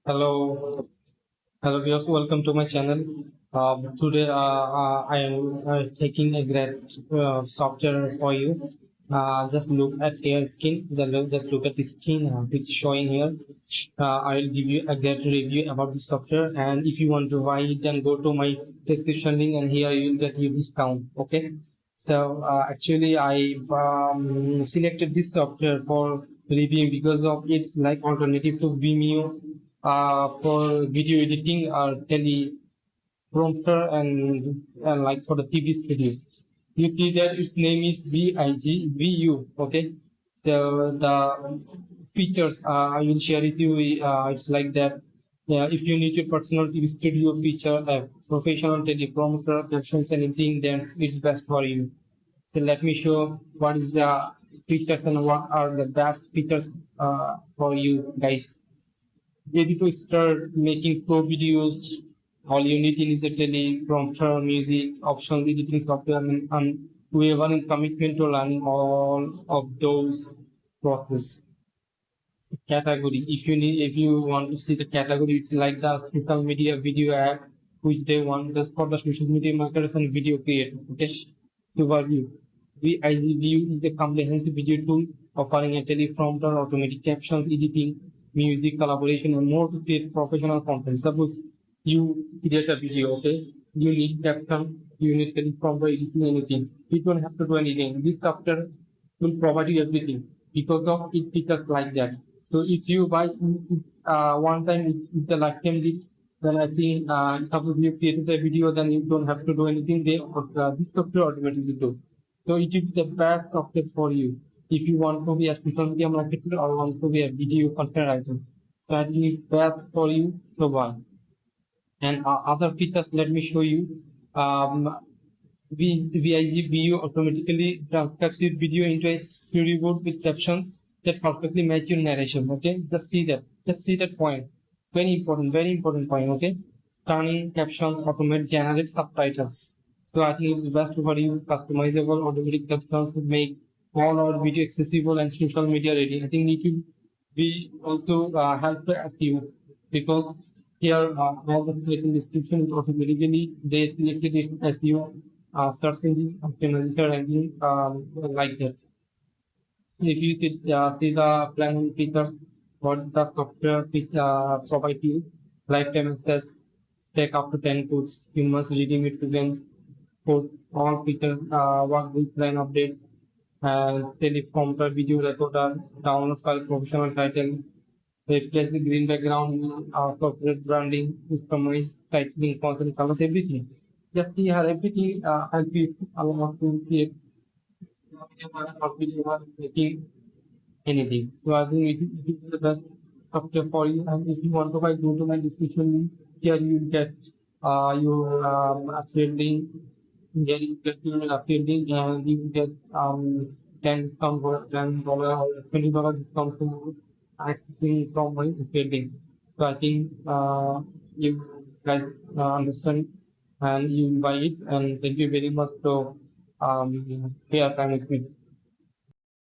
Hello, hello viewers. Welcome to my channel. Today, I am taking a great software for you. Just look at your skin. Just look at the skin which is showing here. I will give you a great review about the software. And if you want to buy it, then go to my description link, and here you will get your discount. Okay. So actually, I selected this software for reviewing because of its like alternative to Vimeo for video editing or teleprompter and like for the TV studio. You see that its name is BIGVU. Okay, so the features I will share with you. It's like that. Yeah, if you need a personal TV studio feature, a professional teleprompter, captions, anything, then it's best for you. So let me show what is the features and what are the best features for you guys. Ready to start making pro videos. All you need is a teleprompter, music, options, editing software, and whoever in commitment to learning all of those process. Category. If you want to see the category, it's like the social media video app, which they want just for the social media marketers and video creators. Okay. Overview. VIGVU is a comprehensive video tool offering a teleprompter, automatic captions, editing, music, collaboration, and more to create professional content. Suppose you create a video, okay? You need caption, you need teleprompter, editing, anything. You don't have to do anything. This software will provide you everything because of its features like that. So if you buy one time, it's a lifetime deal. Then I think suppose you created a video, then you don't have to do anything. This software automatically do. So it is the best software for you if you want to be a social media marketer or want to be a video content writer. So I think it's best for you to buy. And other features, let me show you. Um, VIGVU automatically transcribes your video into a storyboard with captions that perfectly match your narration. Okay, just see that. Just see that point. Very important point. Okay, stunning captions automate generate subtitles. So I think it's best for you. Customizable automatic captions would make all our video accessible and social media ready. I think it will be also help the SEO because here all the creating description is automatically they selected it SEO search engine optimizer ranking like that. So if you see the planning features, what the software provide you, lifetime access, take up to 10 codes, you must redeem it to them, code all features, work with plan updates, teleprompter, video recorder, download file, professional title, replace the green background, corporate branding, customize titling, content colors, everything. Just see how everything help you allow to create video making anything. So I think it is the best software for you. And if you want to buy, go to my description link. Here you will get your affiliate link. Here you get your affiliate link, and you will get 10 discount for $10 or $20 discount for accessing from my affiliate link. So I think you guys understand and you buy it. And thank you very much for your time with me.